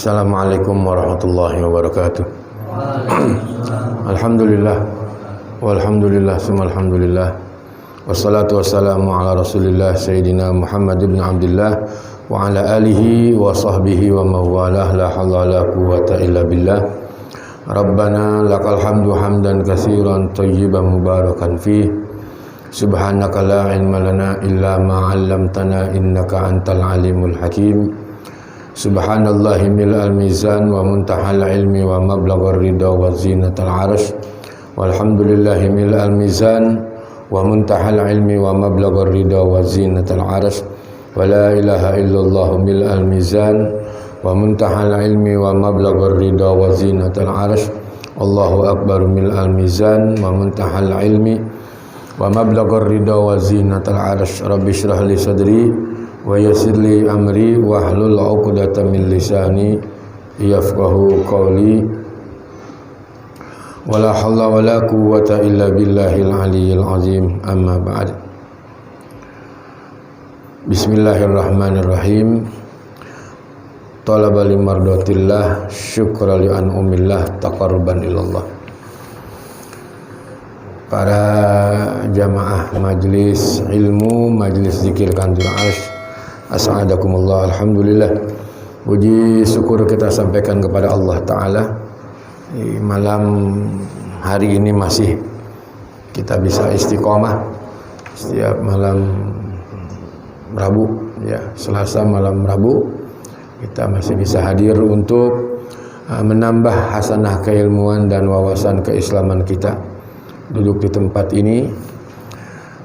Assalamualaikum warahmatullahi wabarakatuh. Alhamdulillah walhamdulillah summa alhamdulillah wassalatu wassalamu ala rasulillah sayyidina Muhammad ibn Abdullah wa ala alihi wa sahbihi wa mawalah la hawla la quwwata illa billah. Rabbana lakal hamdu hamdan katsiran thayyiban mubarakan fih. Subhanaka la ilma lana illa ma 'allamtana innaka antal alimul hakim. Subhanallahi mil'al mizan wa muntahal ilmi wa mablaghar ridha wa zinatal arsh. Walhamdulillahi mil'al mizan wa muntahal ilmi wa mablaghar ridha wa zinatal arsh. Wa la ilaha illallah mil'al mizan wa muntahal ilmi wa mablaghar ridha wa zinatal arsh. Allahu akbar mil'al mizan wa muntahal ilmi wa mablaghar ridha wa zinatal arsh. Rabbi shrah li sadri wa yassir li amri wa hlul 'uqdatam min lisani yafqahu qawli. Wala haula wala quwwata illa billahil aliyyil azim. Amma ba'd. Bismillahirrahmanirrahim. Talaba li mardatillah syukra li an'umillah taqarruban ilallah. Para jamaah majlis ilmu, majlis zikir Kanzul Arsh, as'adakumullah. Alhamdulillah, puji syukur kita sampaikan kepada Allah Ta'ala. Malam hari ini masih kita bisa istiqomah setiap malam Rabu, ya, Selasa malam Rabu kita masih bisa hadir untuk menambah hasanah keilmuan dan wawasan keislaman kita. Duduk di tempat ini,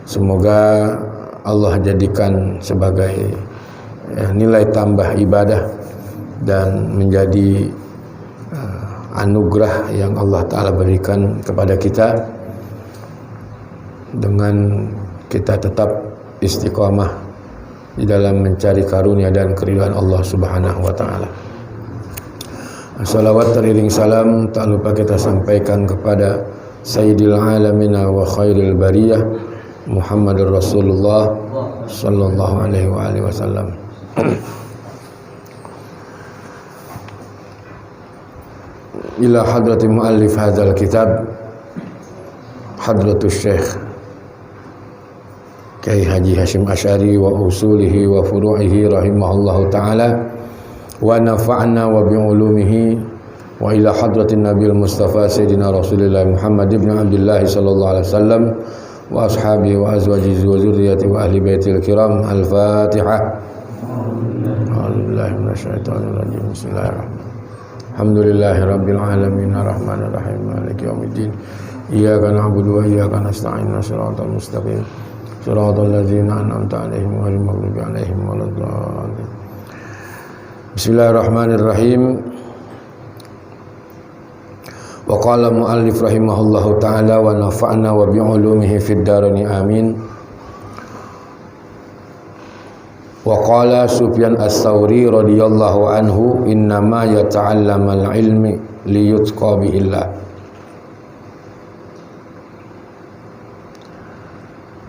semoga Allah jadikan sebagai nilai tambah ibadah dan menjadi anugerah yang Allah Ta'ala berikan kepada kita dengan kita tetap istiqamah di dalam mencari karunia dan keridhaan Allah Subhanahu wa Ta'ala. Salawat teriring salam tak lupa kita sampaikan kepada Sayyidil Alamina wa Khairil Bariyah Muhammadur Rasulullah sallallahu alaihi wa alihi wasallam. Ila hadrati muallif hadzal kitab hadratus syekh Kyai Haji Hashim Asy'ari wa usulihi wa furu'ihi rahimahullahu ta'ala wa nafa'na wa bi'ulumihi wa ila hadratin Nabil Mustafa Sayyidina Rasulullah Muhammad ibn Abdullah sallallahu alaihi wasallam wa ashabihi wa azwajihi wa zurriyyati wa ahli baitil kiram. Al-Fatihah. A'udzubillahi minasyaitonir rajim. Bismillahirrahmanirrahim. Alhamdulillahi rabbil alamin arrahmanir rahim maliki yaumiddin. Iyyaka na'budu wa iyyaka nasta'in. Shiratal mustaqim. Shiratal ladzina an'amta 'alaihim ghairil maghdubi 'alaihim waladdallin. Bismillahirrahmanirrahim. Wa qala muallif rahimahullahu ta'ala wa nafa'na wa bi'ulumihi fid darain amin. Wa qala Sufyan Ats-Tsauri radhiyallahu anhu innama yata'allamal ilmi liyutqa bihillah.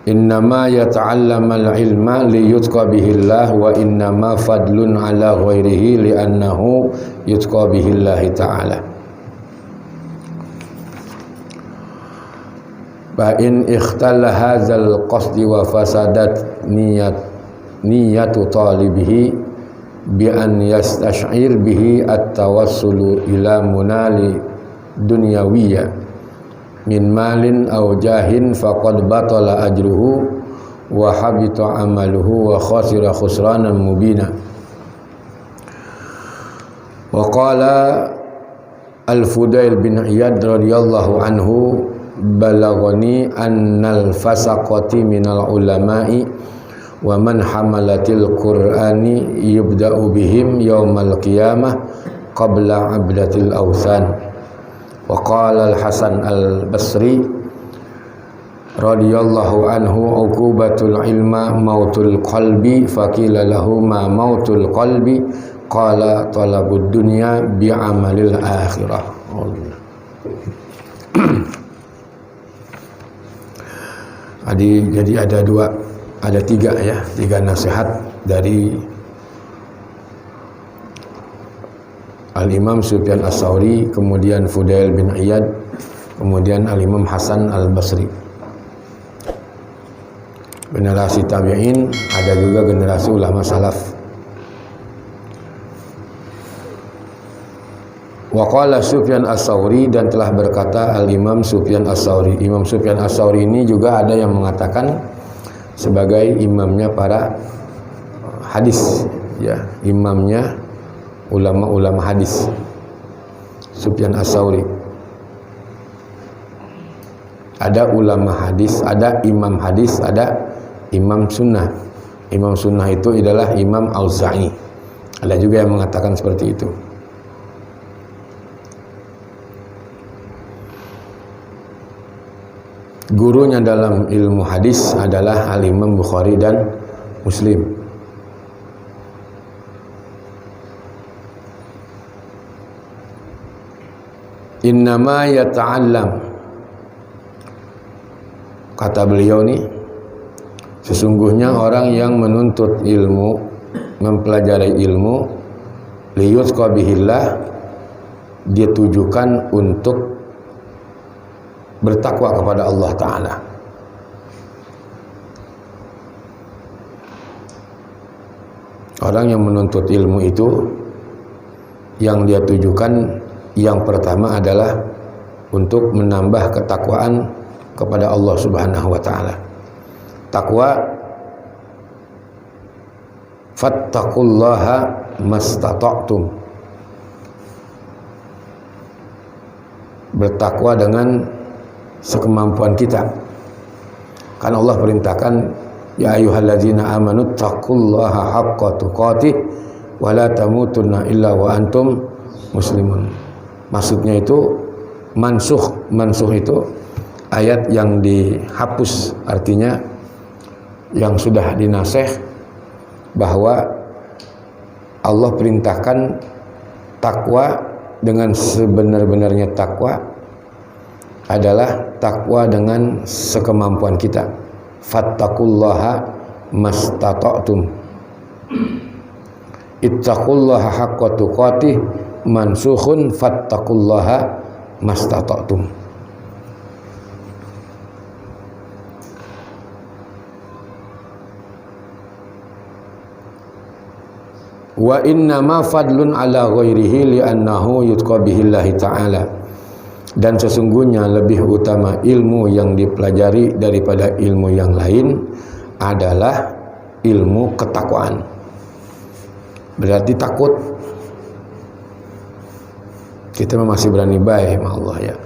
Innama yata'allamal ilma liyutqa bihillah wa innama fadlun ala ghairihi li'annahu yutqa bihillahi ta'ala. Fa in ikhtalla hadzal qasdi wa fasadat niyatu talibihi bi an yastash'ir bihi at-tawassulu ila munali dunyawiyya min malin aw jahin faqad batala ajruhu wa habita amaluhu wa khasira khusranan mubina. Wa qala Al-Fudail bin Iyad radhiyallahu anhu balaghani annal fasaqati minal ulama'i wa man hamalatil qur'ani yubda'u bihim yaumal qiyamah qabla abdatil awthan. Wa qala al-Hasan al-Basri radhiyallahu anhu uqubatul ilma mautul qalbi faqila lahu ma mautul qalbi qala talabud dunya bi'amalil akhirah. Jadi ada tiga nasihat dari Al-Imam Sufyan Ats-Tsauri, kemudian Fudail bin Iyad, kemudian Al-Imam Hasan Al-Basri. Generasi tabi'in, ada juga generasi ulama salaf. Wa qala Sufyan Ats-Tsauri, dan telah berkata Al-Imam Sufyan Ats-Tsauri. Imam Sufyan Ats-Tsauri ini juga ada yang mengatakan sebagai imamnya para hadis, ya, imamnya ulama-ulama hadis. Sufyan Ats-Tsauri. Ada ulama hadis, ada imam hadis, ada imam sunnah. Imam sunnah itu adalah Imam Auza'i. Ada juga yang mengatakan seperti itu. Gurunya dalam ilmu hadis adalah Al-Imam Bukhari dan Muslim. Innama yata'allam, kata beliau nih, sesungguhnya orang yang menuntut ilmu, mempelajari ilmu, liyutqa bihillah, dia tujukan untuk bertakwa kepada Allah Ta'ala. Orang yang menuntut ilmu itu, yang dia tujukan yang pertama adalah untuk menambah ketakwaan kepada Allah Subhanahu wa Ta'ala. Takwa, fattaqullaha mastata'tum, bertakwa dengan sekemampuan kita. Kan Allah perintahkan, ya ayyuhalladzina amanu taqullaha haqqa tuqatih wa la tamutunna illa wa antum muslimun. Maksudnya itu mansuh itu ayat yang dihapus, artinya yang sudah dinasikh, bahwa Allah perintahkan takwa dengan sebenar-benarnya takwa adalah takwa dengan sekemampuan kita. Fattaqullaha mastata'tum. Ittaqullaha haqqa tuqatih mansukhun fattaqullaha mastata'tum. Wa innama fadlun ala ghairihi li'annahu yutqa bihillahi ta'ala. Dan sesungguhnya lebih utama ilmu yang dipelajari daripada ilmu yang lain adalah ilmu ketakwaan. Berarti takut. Kita masih berani baik sama Allah, ya.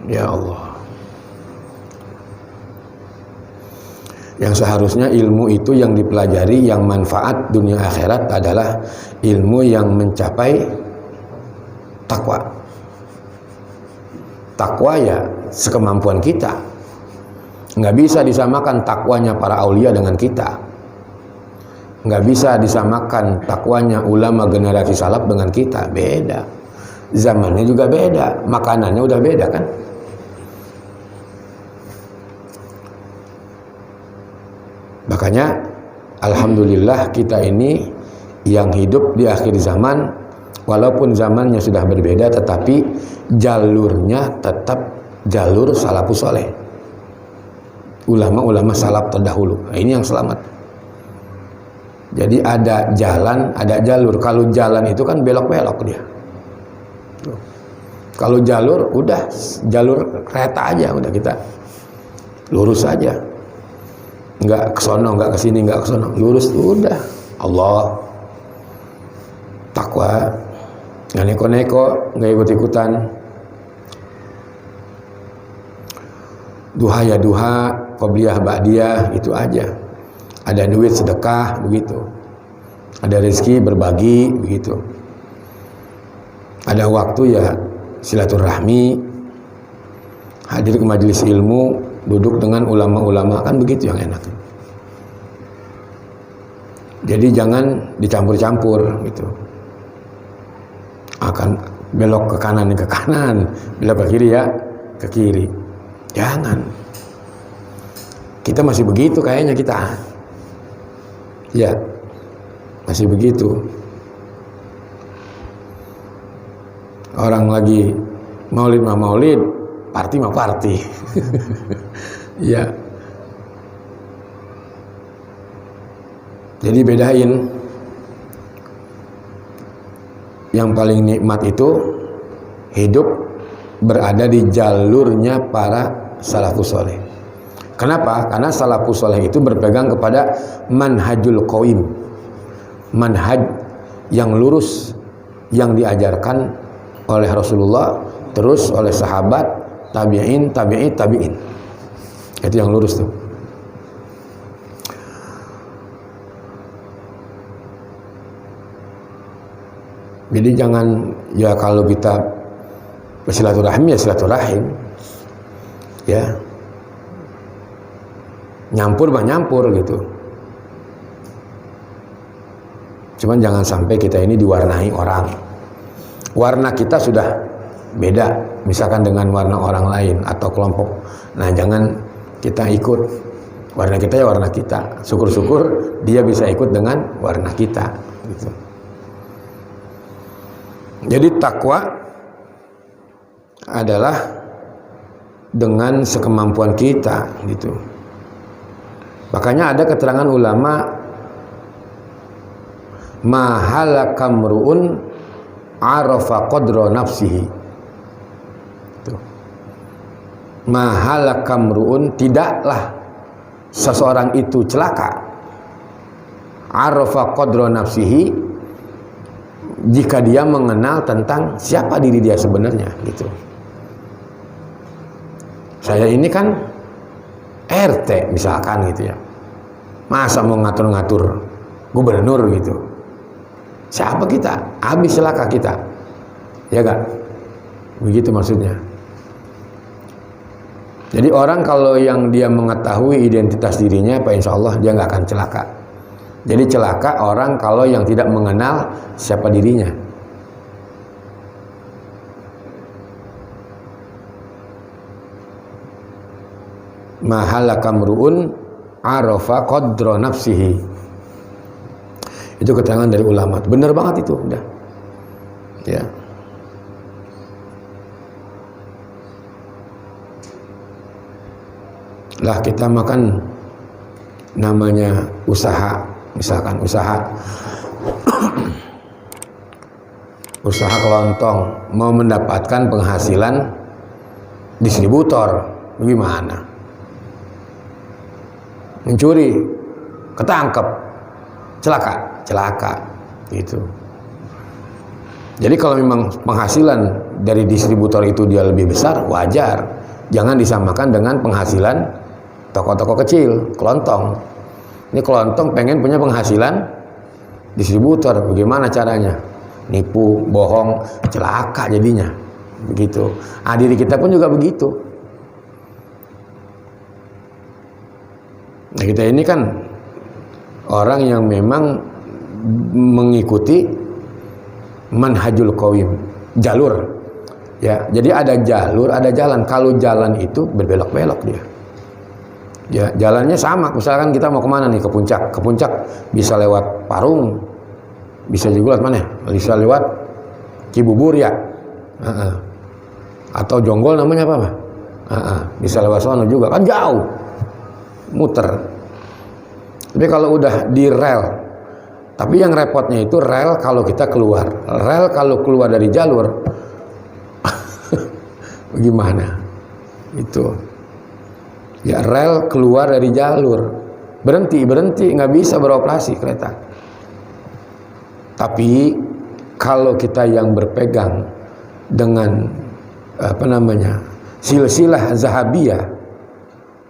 Ya Allah. Yang seharusnya ilmu itu yang dipelajari, yang manfaat dunia akhirat adalah ilmu yang mencapai takwa. Takwa ya sekemampuan kita. Nggak bisa disamakan takwanya para aulia dengan kita. Nggak bisa disamakan takwanya ulama generasi salaf dengan kita. Beda. Zamannya juga beda. Makanannya udah beda kan. Makanya alhamdulillah kita ini yang hidup di akhir zaman, walaupun zamannya sudah berbeda, tetapi jalurnya tetap jalur salafus saleh, ulama-ulama salaf terdahulu. Nah, ini yang selamat. Jadi ada jalan, ada jalur. Kalau jalan itu kan belok-belok dia. Kalau jalur, udah jalur kereta aja, udah kita lurus aja. Enggak kesono, enggak kesini, enggak kesono, lurus udah. Allah, takwa, nggak neko-neko, nggak ikut-ikutan. Duha ya duha, qobliyah ba'diyah, itu aja. Ada duit sedekah, begitu. Ada rezeki berbagi, begitu. Ada waktu ya silaturahmi, hadir ke majelis ilmu, duduk dengan ulama-ulama, kan begitu yang enak. Jadi jangan dicampur-campur gitu. Akan belok ke kanan, belok ke kiri ya ke kiri. Jangan. Kita masih begitu kayaknya kita. Ya. masih begitu. Orang lagi maulid mah maulid, party mah party. Ya. Jadi bedain. Yang paling nikmat itu hidup berada di jalurnya para salafus soleh. Kenapa? Karena salafus soleh itu berpegang kepada manhajul qaim, manhaj yang lurus, yang diajarkan oleh Rasulullah, terus oleh sahabat, tabi'in, tabi'in. Itu yang lurus tuh. Jadi jangan, ya kalau kita bersilaturahim ya silaturahim, ya nyampur gitu. Cuman jangan sampai kita ini diwarnai orang. Warna kita sudah beda, misalkan dengan warna orang lain atau kelompok. Nah jangan kita ikut. Warna kita ya warna kita. Syukur-syukur dia bisa ikut dengan warna kita. Gitu. Jadi takwa adalah dengan sekemampuan kita gitu. Makanya ada keterangan ulama, mahalakamruun arafa qadra nafsihi. Mahalakamruun, tidaklah seseorang itu celaka, arafa qadra nafsihi, jika dia mengenal tentang siapa diri dia sebenarnya gitu. Saya ini kan RT misalkan gitu ya, masa mau ngatur-ngatur gubernur gitu. Siapa kita? Habis celaka kita, ya gak? Begitu maksudnya. Jadi orang kalau yang dia mengetahui identitas dirinya, Pak, insya Allah dia gak akan celaka. Jadi celaka orang kalau yang tidak mengenal siapa dirinya. Mahalakamruun arafa qadra nafsihi. Itu keterangan dari ulama. Benar banget itu, udah. Ya. Lah kita makan namanya usaha. Misalkan usaha kelontong, mau mendapatkan penghasilan distributor, gimana? Mencuri, ketangkep, celaka gitu. Jadi kalau memang penghasilan dari distributor itu dia lebih besar, wajar. Jangan disamakan dengan penghasilan toko-toko kecil, kelontong. Ini kelontong pengen punya penghasilan distributor, bagaimana caranya? Nipu, bohong, celaka jadinya. Begitu. Ah, diri kita pun juga begitu. Nah, kita ini kan orang yang memang mengikuti manhajul qaim, jalur. Ya, jadi ada jalur, ada jalan. Kalau jalan itu berbelok-belok dia. Ya, jalannya sama. Misalkan kita mau kemana nih, ke puncak. Ke puncak bisa lewat Parung, bisa juga lewat mana? Bisa lewat Cibubur ya. Atau Jonggol namanya apa? Bisa lewat sana juga. Kan jauh, muter. Tapi kalau udah di rel, tapi yang repotnya itu rel kalau kita keluar. Rel kalau keluar dari jalur, gimana? Itu. Ya, rel keluar dari jalur, berhenti, nggak bisa beroperasi kereta. Tapi kalau kita yang berpegang dengan silsilah zahabiyah,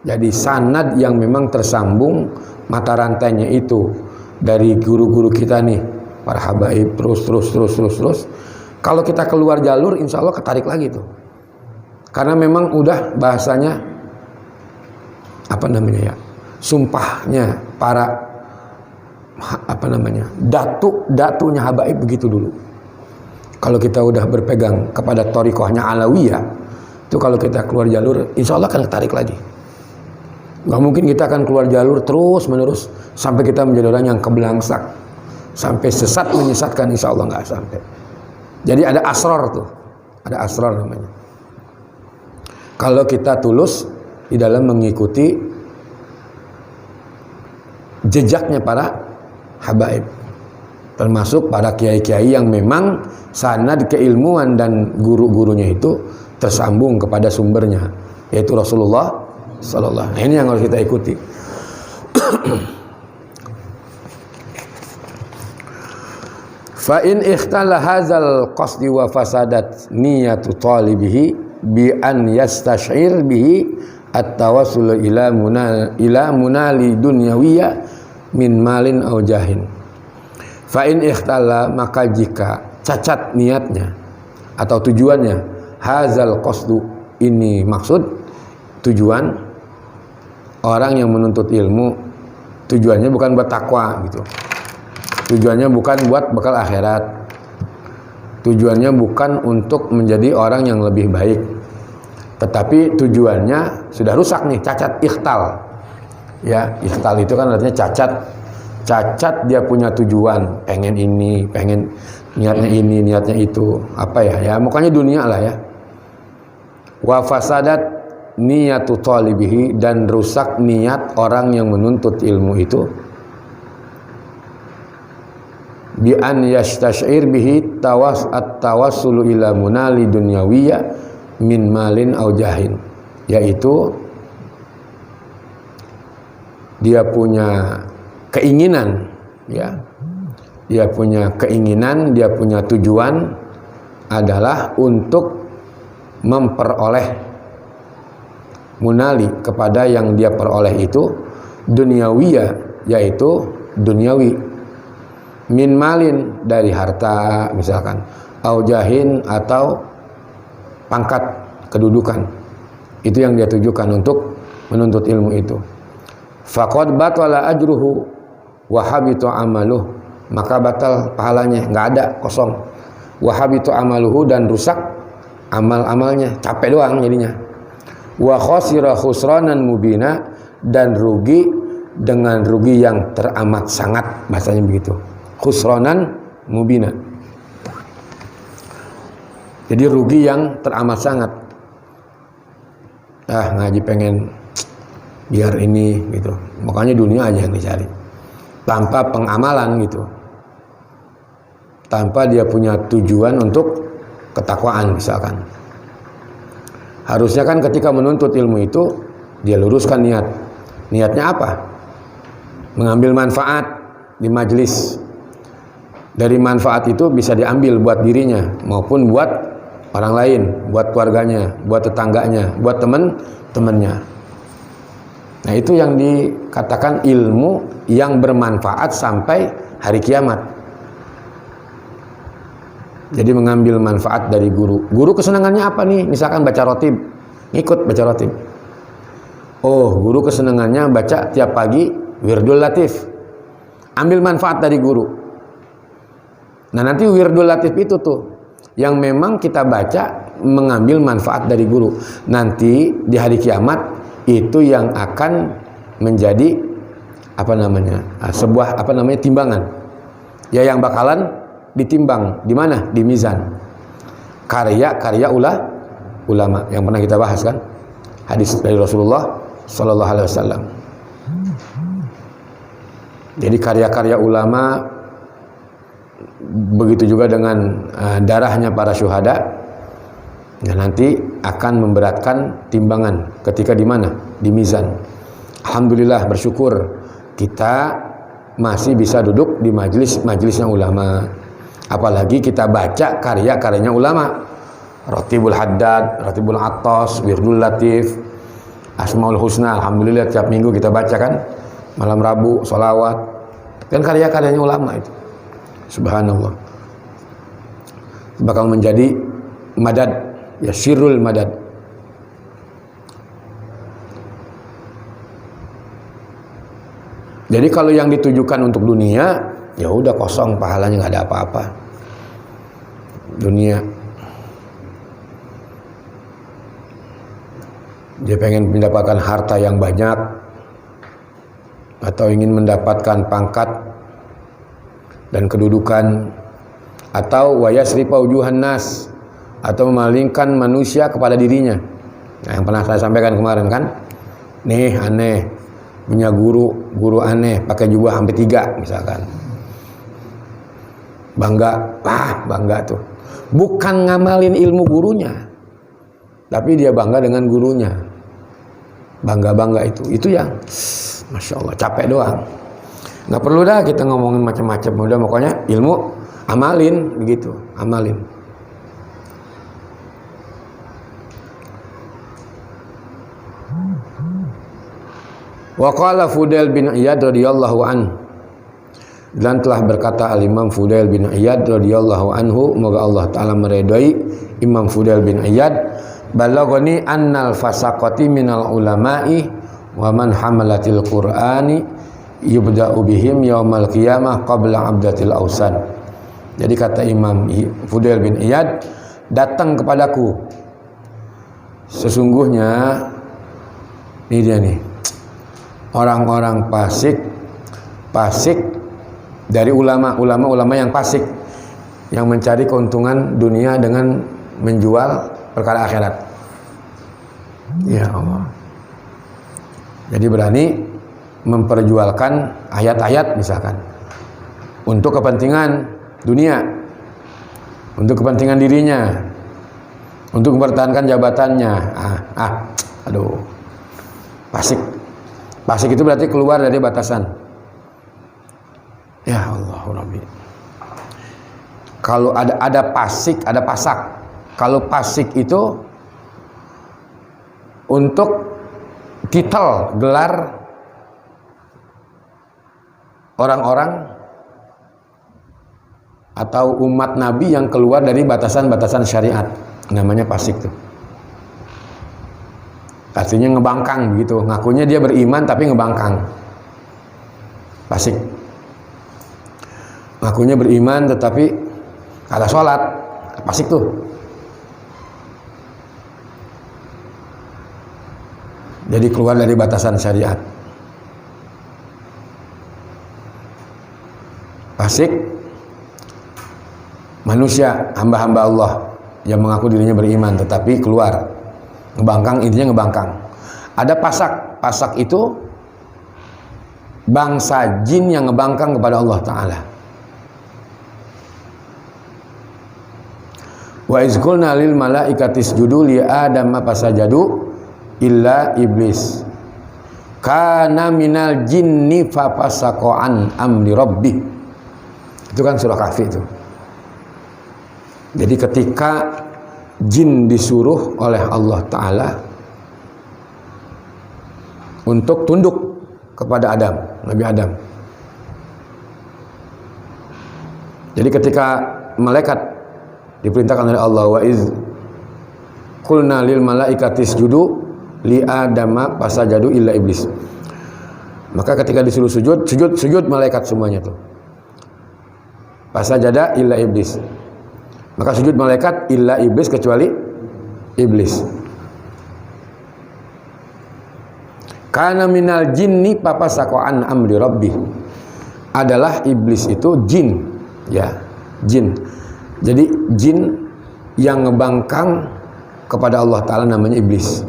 jadi sanad yang memang tersambung, mata rantainya itu dari guru-guru kita nih, para habaib, terus. Kalau kita keluar jalur, insya Allah ketarik lagi tuh. Karena memang udah bahasanya sumpahnya para datunya habaib begitu dulu. Kalau kita udah berpegang kepada thariqahnya Alawiyah, itu kalau kita keluar jalur, insya Allah akan ketarik lagi. Gak mungkin kita akan keluar jalur terus menerus sampai kita menjadi orang yang kebelangsak, sampai sesat menyesatkan, insya Allah nggak sampai. Jadi ada asrar tuh, ada asrar namanya. Kalau kita tulus di dalam mengikuti jejaknya para habaib, termasuk para kiai-kiai yang memang sanad keilmuan dan guru-gurunya itu tersambung kepada sumbernya, yaitu Rasulullah Sallallahu. Nah, ini yang harus kita ikuti. Fa in ikhtala hadzal qasdi wa fasadat niyatu talibihi bi an yastash'ir bihi at-tawassul ila munali dunyawiyya min malin aw jahin. Fa in ikhtala, maka jika cacat niatnya atau tujuannya, hadzal qasdu, ini maksud tujuan orang yang menuntut ilmu, tujuannya bukan buat takwa gitu. Tujuannya bukan buat bekal akhirat. Tujuannya bukan untuk menjadi orang yang lebih baik. Tetapi tujuannya sudah rusak nih, cacat, ikhtal. Ya, ikhtal itu kan artinya cacat. Cacat dia punya tujuan, pengen ini, pengen niatnya ini, niatnya itu. Apa ya? Ya, makanya dunia lah ya. Wa fasadat niyatu talibihi, dan rusak niat orang yang menuntut ilmu itu. Bi an yastash'ir bihi at-tawassulu ila munali dunyawiyya min malin aw jahin, yaitu dia punya keinginan, ya, dia punya keinginan, dia punya tujuan adalah untuk memperoleh munali, kepada yang dia peroleh itu dunyawiyya, yaitu duniawi, min malin, dari harta misalkan, au jahin, atau pangkat, kedudukan. Itu yang dia tujukan untuk menuntut ilmu itu. Faqad batala ajruhu wa habita amaluhu, maka batal pahalanya, nggak ada, kosong. Wa habita amaluhu, dan rusak amal-amalnya, capek doang jadinya. Wa khasira khusranan mubina, dan rugi dengan rugi yang teramat sangat, bahasanya begitu. Khusranan mubina, jadi rugi yang teramat sangat. Ngaji pengen biar ini gitu, makanya dunia aja yang dicari tanpa pengamalan gitu, tanpa dia punya tujuan untuk ketakwaan misalkan. Harusnya kan ketika menuntut ilmu itu dia luruskan niatnya apa? Mengambil manfaat di majelis. Dari manfaat itu bisa diambil buat dirinya maupun buat orang lain, buat keluarganya, buat tetangganya, buat teman-temannya. Nah, itu yang dikatakan ilmu yang bermanfaat sampai hari kiamat. Jadi mengambil manfaat dari guru. Guru kesenangannya apa nih? Misalkan baca rotib, ngikut baca rotib. Oh, guru kesenangannya baca tiap pagi wirdul latif. Ambil manfaat dari guru. Nah, nanti wirdul latif itu tuh yang memang kita baca mengambil manfaat dari guru. Nanti di hari kiamat itu yang akan menjadi sebuah timbangan. Ya, yang bakalan ditimbang di mana? Di mizan. Karya-karya ulama yang pernah kita bahas kan? Hadis dari Rasulullah Sallallahu Alaihi Wasallam. Jadi karya-karya ulama, begitu juga dengan darahnya para syuhada, nah, nanti akan memberatkan timbangan ketika di mana? Di mizan. Alhamdulillah, bersyukur kita masih bisa duduk di majelisnya ulama. Apalagi kita baca karya-karyanya ulama. Ratibul Haddad, Ratibul Attas, Wirdul Latif, Asmaul Husna, alhamdulillah tiap minggu kita baca kan. Malam Rabu, sholawat, kan karya-karyanya ulama itu. Subhanallah, bakal menjadi madad, ya, syirrul madad. Jadi kalau yang ditujukan untuk dunia, ya udah kosong, pahalanya nggak ada apa-apa. Dunia, dia pengen mendapatkan harta yang banyak, atau ingin mendapatkan pangkat, dan kedudukan, atau wayasrifa wujuhan nas, atau memalingkan manusia kepada dirinya. Nah, yang pernah saya sampaikan kemarin kan, nih aneh punya guru aneh pakai jubah sampai 3 misalkan, bangga tuh, bukan ngamalin ilmu gurunya, tapi dia bangga dengan gurunya, bangga itu yang masya Allah, capek doang. Nggak perlu dah kita ngomongin macam-macam, udah pokoknya ilmu amalin, begitu, amalin. Wa qala Fudail bin Iyad radhiyallahu anhu, dan telah berkata al-Imam Fudail bin Iyad radhiyallahu anhu, moga Allah taala meridai Imam Fudail bin Iyad, balaghani annal fasaqati minal ulama'i wa man hamalatil qur'ani yubda'u bihim yaumal qiyamah qabla abdatil ausan. Jadi kata Imam Fudail bin Iyad, datang kepadaku sesungguhnya, ini dia nih, orang-orang fasik dari ulama yang fasik, yang mencari keuntungan dunia dengan menjual perkara akhirat. Ya Allah. Jadi berani memperjualkan ayat-ayat misalkan untuk kepentingan dunia, untuk kepentingan dirinya, untuk mempertahankan jabatannya. Aduh, fasik itu berarti keluar dari batasan. Ya Allah Rabbi. Kalau ada fasik, ada pasak. Kalau fasik itu untuk titel, gelar orang-orang atau umat Nabi yang keluar dari batasan-batasan syariat, namanya fasik tuh. Artinya ngebangkang begitu, ngakunya dia beriman tapi ngebangkang. Fasik. Ngakunya beriman tetapi kagak sholat, fasik tuh. Jadi keluar dari batasan syariat. Fasik manusia, hamba-hamba Allah yang mengaku dirinya beriman tetapi keluar, ngebangkang, intinya ngebangkang. Ada pasak itu bangsa jin yang ngebangkang kepada Allah Ta'ala. Wa izqulna lil malaikati isjudu li adama fasajadu illa iblis kana minal jinni fafasaqa an amri rabbih. Itu kan surah Kahfi itu. Jadi ketika jin disuruh oleh Allah Ta'ala untuk tunduk kepada Adam, Nabi Adam. Jadi ketika malaikat diperintahkan oleh Allah, wa iz qulna lil malaikati isjudu li adama fasajadu illa iblis. Maka ketika disuruh sujud malaikat semuanya tuh. Fasajada illa iblis. Maka sujud malaikat illa iblis, kecuali iblis. Kana minal jinni fafasaqa an amri rabbih. Adalah iblis itu jin, ya, jin. Jadi jin yang ngebangkang kepada Allah Ta'ala namanya iblis.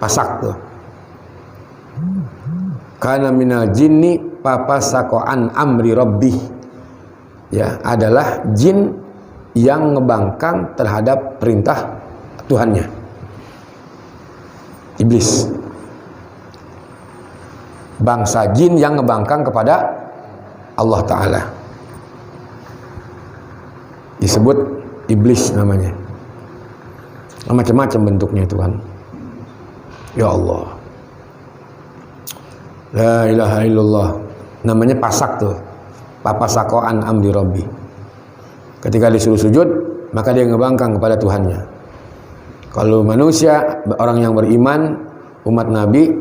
Pasak tuh. Kana minal jinni fafasaqa an amri rabbih. Ya, adalah jin yang ngebangkang terhadap perintah Tuhannya. Iblis. Bangsa jin yang ngebangkang kepada Allah Ta'ala. Disebut iblis namanya. Macam-macam bentuknya itu kan. Ya Allah. La ilaha illallah. Namanya pasak tuh. Papasakoan amri rabbi. Ketika disuruh sujud, maka dia ngebangkang kepada Tuhannya. Kalau manusia, orang yang beriman, umat Nabi,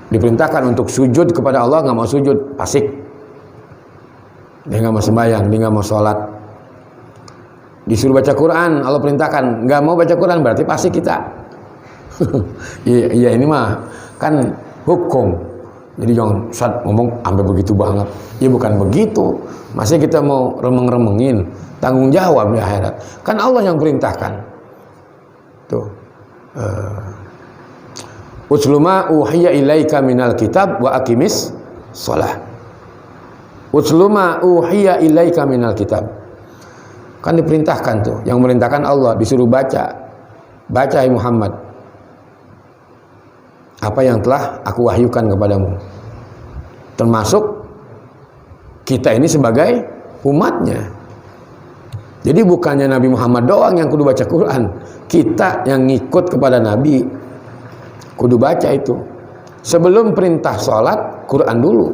diperintahkan untuk sujud kepada Allah, nggak mau sujud, fasik. Dia nggak mau sembahyang, dia nggak mau sholat. Disuruh baca Quran, Allah perintahkan, nggak mau baca Quran, berarti fasik kita. Iya, ini mah kan hukum. Jadi jangan Ustaz ngomong sampai begitu banget. Ya bukan begitu. Masih kita mau remeng-remengin, tanggung jawab di akhirat. Kan Allah yang perintahkan. Tuh. Utlu ma uhiya ilaika minal kitab wa aqimis shalah. Utlu ma uhiya ilaika minal kitab. Kan diperintahkan tuh, yang merintahkan Allah, disuruh baca. Baca hai Muhammad apa yang telah aku wahyukan kepadamu. Termasuk kita ini sebagai umatnya. Jadi bukannya Nabi Muhammad doang yang kudu baca Quran. Kita yang ngikut kepada Nabi kudu baca itu. Sebelum perintah sholat, Quran dulu.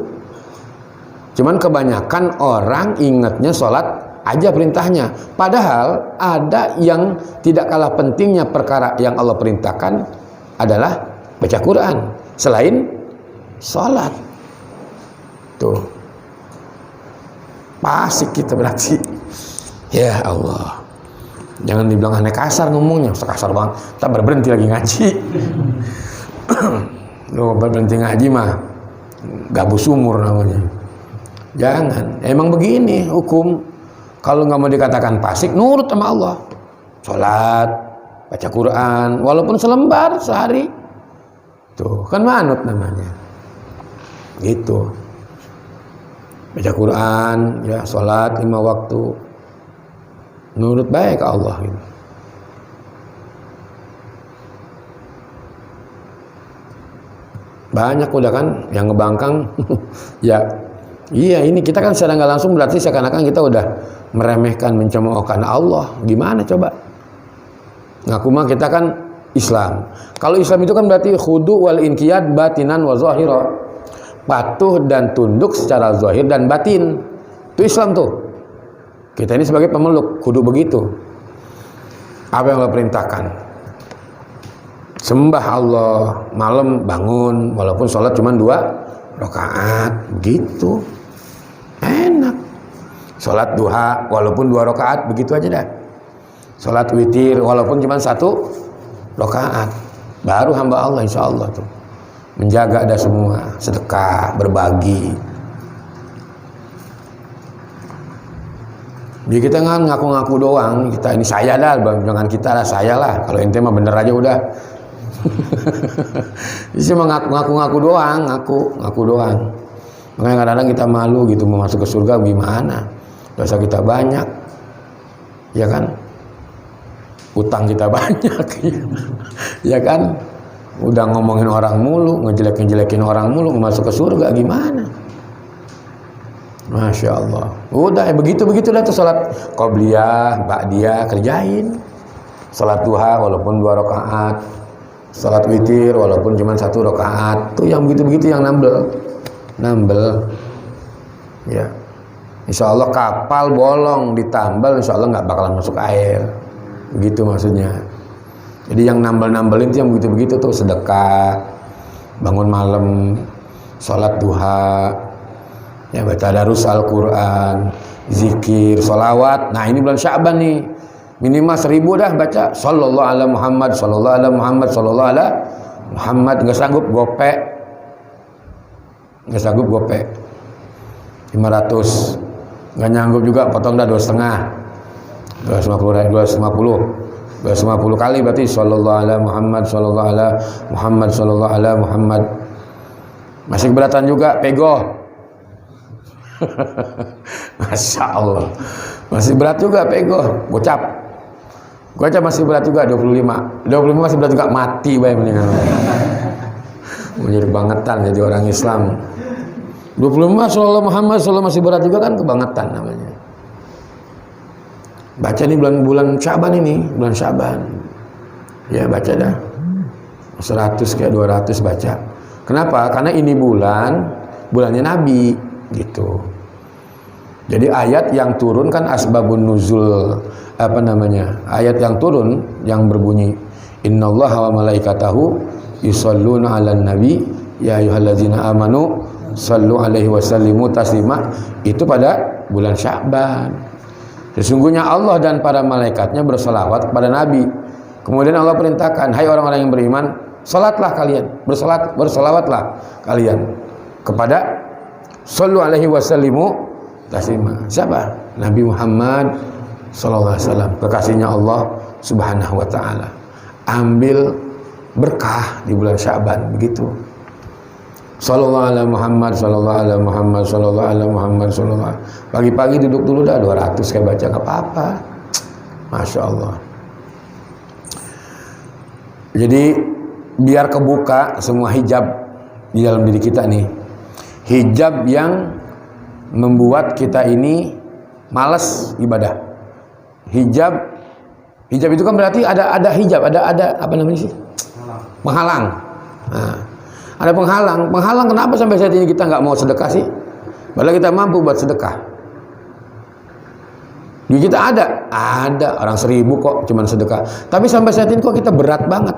Cuman kebanyakan orang ingatnya sholat aja perintahnya. Padahal ada yang tidak kalah pentingnya perkara yang Allah perintahkan adalah baca Quran. Selain sholat. Tuh. Pasik kita berarti. Ya Allah. Jangan dibilang aneh kasar ngomongnya. Kasar banget. Tak berhenti lagi ngaji. Loh berhenti ngaji mah gabus sumur namanya. Jangan. Emang begini hukum. Kalau nggak mau dikatakan fasik, nurut sama Allah. Sholat, baca Quran, walaupun selembar sehari. Tuh, kan manut namanya. Gitu. Baca Quran, ya sholat 5 waktu. Nurut baik ke Allah. Gitu. Banyak udah kan yang ngebangkang. Ya, iya ini kita kan secara nggak langsung berarti seakan-akan kita udah meremehkan, mencemoohkan Allah. Gimana coba? Ngaku mah kita kan Islam. Kalau Islam itu kan berarti khudu wal inqiyad batinan wa zahira. Patuh dan tunduk secara zahir dan batin. Itu Islam tuh. Kita ini sebagai pemeluk kudu begitu. Apa yang Allah perintahkan? Sembah Allah, malam bangun walaupun sholat cuma 2 rakaat gitu. Enak. Sholat duha walaupun 2 rakaat begitu aja dah. Sholat witir walaupun cuma 1 rakaat. Baru hamba Allah insya Allah tuh. Menjaga ada semua, sedekah, berbagi. Jadi kita kan ngaku-ngaku doang, kita ini saya dah, jangan kita lah, saya lah. Kalau ente mah bener aja udah. Jadi cuma ngaku-ngaku doang, ngaku doang. Makanya kadang-kadang kita malu gitu mau masuk ke surga gimana? Dosa kita banyak, ya kan? Utang kita banyak, ya kan? Udah ngomongin orang mulu, ngejelekin orang mulu, masuk ke surga gimana? Masya Allah. Udah begitu dah tuh salat qobliyah, ba'diyah kerjain. Salat duha walaupun 2 rakaat. Salat witir walaupun cuma 1 rakaat. Tuh yang begitu yang nambel. Ya. Insya Allah kapal bolong ditambal, insya Allah nggak bakalan masuk air. Begitu maksudnya. Jadi yang nambel-nambelin itu yang begitu-begitu tuh sedekah, bangun malam, sholat duha, ya baca darus Al-Quran, zikir, sholawat. Nah ini bulan Sya'ban nih, minimal 1000 dah baca. Sallallahu ala Muhammad, sallallahu ala Muhammad, sallallahu ala Muhammad. Nggak sanggup gopek, 500. Nggak nyanggup juga potong dah 2,5, 250 kali berarti sallallahu ala Muhammad, sallallahu ala Muhammad, sallallahu ala Muhammad. Masih keberatan juga pego. Masya Allah. Masih berat juga pego, gocap masih berat juga 25 masih berat juga, mati bae mendingan. Menjadi bangetan jadi orang Islam. 25 sallallahu Muhammad sallallahu masih berat juga kan kebangetan namanya. Baca nih bulan Sya'ban ini, bulan Sya'ban. Ya baca dah. 100 kayak 200 baca. Kenapa? Karena ini bulannya Nabi gitu. Jadi ayat yang turun kan asbabun nuzul, ayat yang turun yang berbunyi innallaha wa malaikatahu yusholluna 'alan nabi ya ayyuhallazina amanu shallu 'alaihi wasallimu taslima. Itu pada bulan Sya'ban. Sesungguhnya Allah dan para malaikatnya berselawat kepada Nabi. Kemudian Allah perintahkan, hai orang-orang yang beriman, salatlah kalian, berselawatlah kalian. kepada sallu alaihi wasallimu taslima. Siapa? Nabi Muhammad sallallahu alaihi wasallam, kekasihnya Allah Subhanahu wa taala. Ambil berkah di bulan Sya'ban begitu. Sallallahu alaihi Muhammad, sallallahu alaihi Muhammad, sallallahu alaihi Muhammad, sallallahu. Pagi-pagi duduk dulu dah 200 kayak baca enggak apa-apa. Masya Allah. Jadi biar kebuka semua hijab di dalam diri kita nih. Hijab yang membuat kita ini malas ibadah. Hijab itu kan berarti ada hijab, ada apa namanya sih? Penghalang. Nah, ada penghalang kenapa sampai saat ini kita nggak mau sedekah sih? Padahal kita mampu buat sedekah. Di kita ada orang 1000 kok cuman sedekah. Tapi sampai saat ini kok kita berat banget.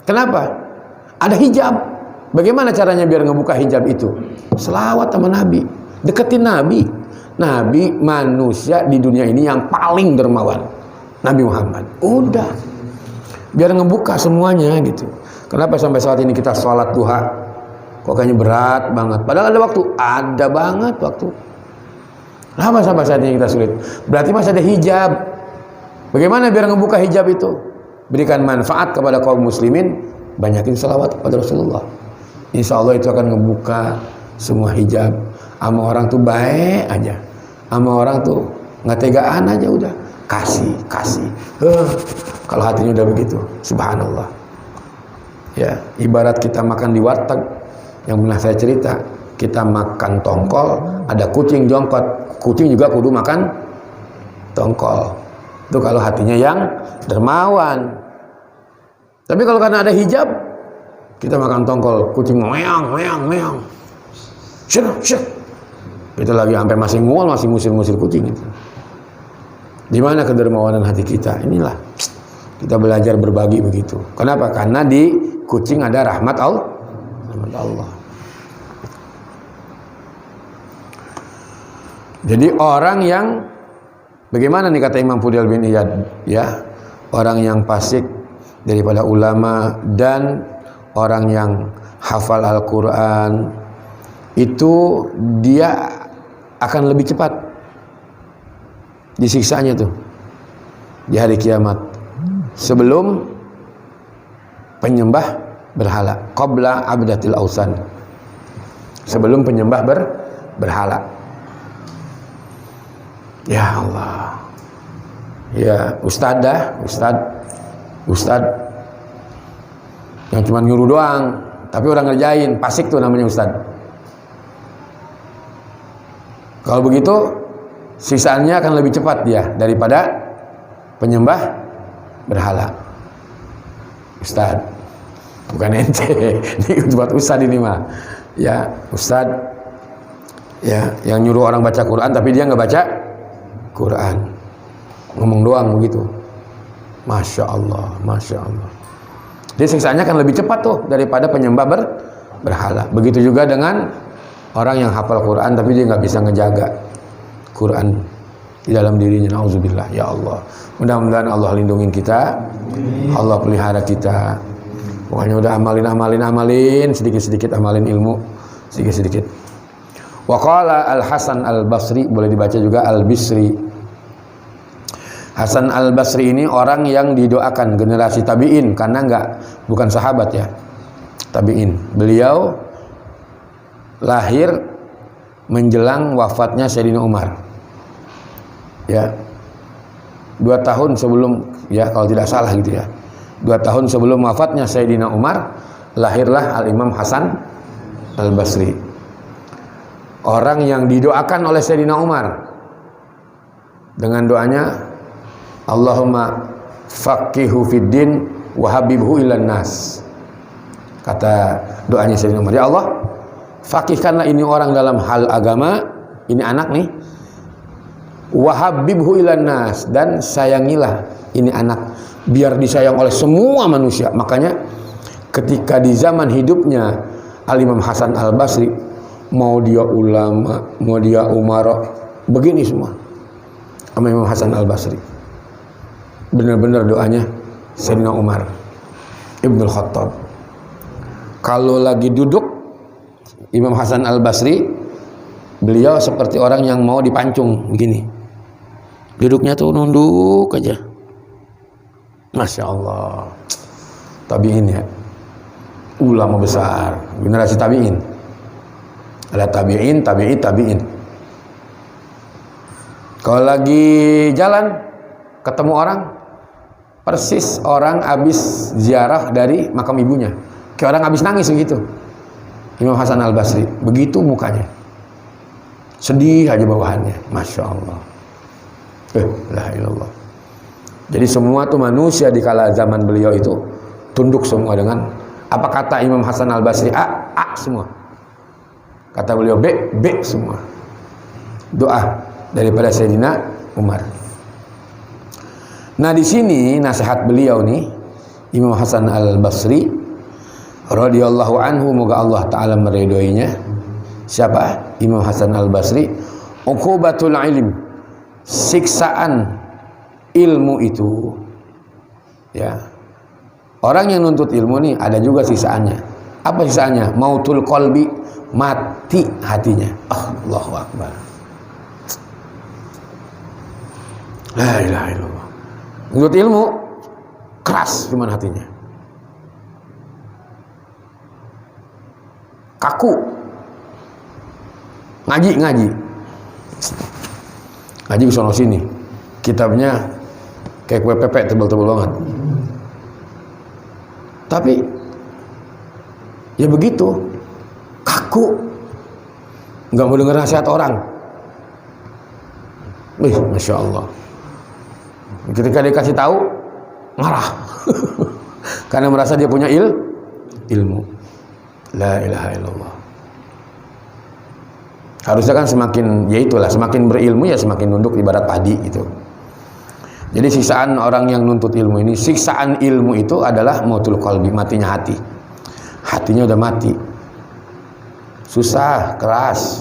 Kenapa? Ada hijab. Bagaimana caranya biar ngebuka hijab itu? Selawat sama Nabi, deketin Nabi. Nabi manusia di dunia ini yang paling dermawan, Nabi Muhammad. Udah, biar ngebuka semuanya gitu. Kenapa sampai saat ini kita sholat duha kok kayaknya berat banget? Padahal ada waktu, ada banget waktu. Kenapa sampai saat ini kita sulit? Berarti masih ada hijab. Bagaimana biar ngebuka hijab itu? Berikan manfaat kepada kaum muslimin, banyakin salawat kepada Rasulullah. Insya Allah itu akan ngebuka semua hijab. Sama orang tuh baik aja, sama orang tuh nggak tegaan aja, udah kasih. Kalau hatinya udah begitu, subhanallah. Ya, ibarat kita makan di warteg, yang pernah saya cerita, kita makan tongkol, ada kucing jongkot, kucing juga kudu makan tongkol. Itu kalau hatinya yang dermawan. Tapi kalau karena ada hijab, kita makan tongkol, kucing meong. Syuk. Itu lagi sampai masih ngual, masih musir-musir kucing itu. Di mana kedermawanan hati kita? Inilah kita belajar berbagi begitu. Kenapa? Karena di kucing ada rahmat Allah. Jadi orang yang bagaimana nih kata Imam Fudail bin Iyad, ya, orang yang fasik daripada ulama dan orang yang hafal Al-Quran itu dia akan lebih cepat disiksanya tuh di hari kiamat sebelum penyembah berhala, qabla abdatil ausan, sebelum penyembah berhala. Ya Allah, ya ustad yang cuma nyuruh doang tapi orang ngerjain, fasik tuh namanya ustad. Kalau begitu sisaannya akan lebih cepat dia daripada penyembah berhala. Ustad, bukan ente, ini buat ustad ini mah. Ya ustad, ya yang nyuruh orang baca Quran tapi dia nggak baca Quran, ngomong doang begitu. Masya Allah. Jadi siksaannya akan lebih cepat tuh daripada penyembah berhala. Begitu juga dengan orang yang hafal Quran tapi dia nggak bisa ngejaga Quran di dalam dirinya. Nauzubillah, ya Allah. Mudah-mudahan Allah lindungin kita, Allah pelihara kita. Pokoknya udah amalin sedikit-sedikit, amalin ilmu sedikit-sedikit. Wa qala Al-Hasan Al-Basri, boleh dibaca juga Al-Bisri. Hasan Al-Basri ini orang yang didoakan generasi tabi'in, karena bukan sahabat ya, tabi'in. Beliau lahir menjelang wafatnya Sayyidina Umar. Ya. 2 tahun sebelum, ya kalau tidak salah gitu ya. 2 tahun sebelum wafatnya Sayyidina Umar, lahirlah Al-Imam Hasan Al-Basri. Orang yang didoakan oleh Sayyidina Umar dengan doanya, Allahumma faqihu fiddin wa habibhu ilan nas. Kata doanya Sayyidina Umar, ya Allah, faqihkanlah ini orang dalam hal agama, ini anak nih, wa habibhu ilan nas, dan sayangilah ini anak biar disayang oleh semua manusia. Makanya ketika di zaman hidupnya Al-Imam Hasan Al-Basri, mau dia ulama, mau dia umara, begini semua sama Imam Hasan Al-Basri. Benar-benar doanya Sayyidina Umar Ibnul Khattab. Kalau lagi duduk Imam Hasan Al-Basri, beliau seperti orang yang mau dipancung begini. Duduknya tuh nunduk aja. Masya Allah. Tabi'in ya. Ulama besar, generasi tabi'in. Ada tabi'in, tabi'in. Kalau lagi jalan ketemu orang, persis orang habis ziarah dari makam ibunya. Kayak orang habis nangis begitu. Imam Hasan Al-Basri, begitu mukanya. Sedih aja bawahannya, Masya Allah. La ilallah. Jadi semua tuh manusia di kala zaman beliau itu tunduk semua dengan apa kata Imam Hasan Al-Basri? A semua. Kata beliau B semua. Doa daripada Sayyidina Umar. Nah, di sini nasihat beliau nih, Imam Hasan Al-Basri radhiyallahu anhu, moga Allah taala meridhoinya. Siapa? Imam Hasan Al-Basri. Uqubatul ilm, siksaan ilmu itu, ya. Orang yang nuntut ilmu nih ada juga sisaannya. Apa sisaannya? Mautul qalbi, mati hatinya. Allahu akbar. La ilaha illallah. Nuntut ilmu keras cuman hatinya. Kaku. Ngaji ke sono sini. Kitabnya kayak kue pepek tebal-tebal banget. Tapi ya begitu, kaku, nggak mau dengar nasihat orang. Masya Allah. Ketika dikasih tahu, marah. Karena merasa dia punya ilmu. La ilaha illallah. Harusnya kan semakin, ya itulah, semakin berilmu ya semakin nunduk, ibarat padi gitu. Jadi siksaan orang yang nuntut ilmu ini, siksaan ilmu itu adalah mautul qalbi, matinya hati. Hatinya udah mati. Susah, keras.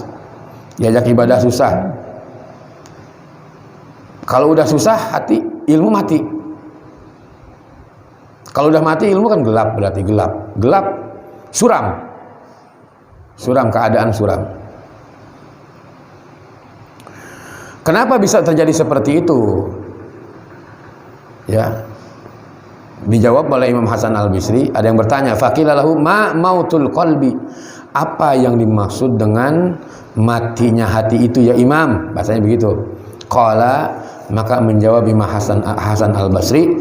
Diajak ibadah susah. Kalau udah susah hati, ilmu mati. Kalau udah mati ilmu kan gelap, berarti gelap. Gelap, suram. Suram, keadaan suram. Kenapa bisa terjadi seperti itu? Ya, dijawab oleh Imam Hasan Al-Basri. Ada yang bertanya, faqila lahu ma mautul qalbi, apa yang dimaksud dengan matinya hati itu ya Imam? Bahasanya begitu. Qala, maka menjawab Imam Hasan Al-Basri,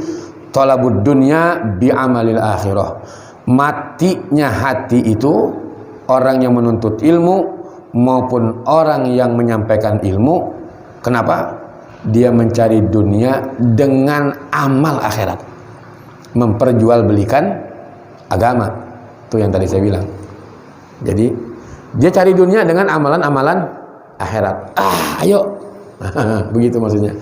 talabud dunya bi amalil akhirah. Matinya hati itu orang yang menuntut ilmu maupun orang yang menyampaikan ilmu. Kenapa? Dia mencari dunia dengan amal akhirat, memperjualbelikan agama. Itu yang tadi saya bilang. Jadi dia cari dunia dengan amalan-amalan akhirat. Ayo. Begitu maksudnya.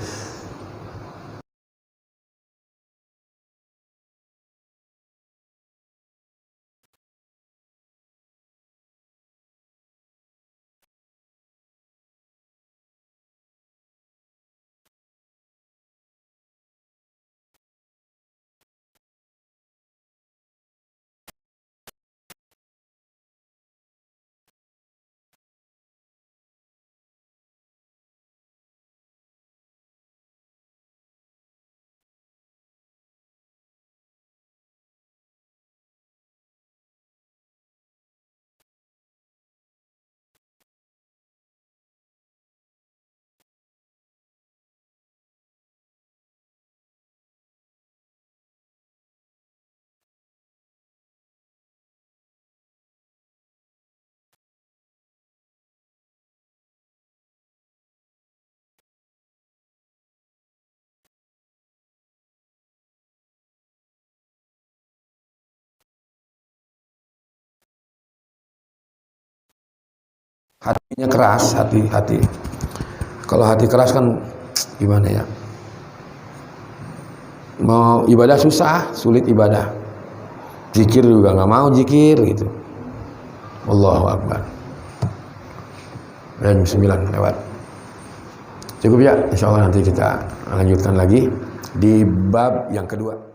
Hatinya keras, hati. Kalau hati keras kan gimana ya? Mau ibadah susah, sulit ibadah. Zikir juga nggak mau zikir gitu. Allahu Akbar. Dan 9 lewat. Cukup ya, insya Allah nanti kita lanjutkan lagi di bab yang kedua.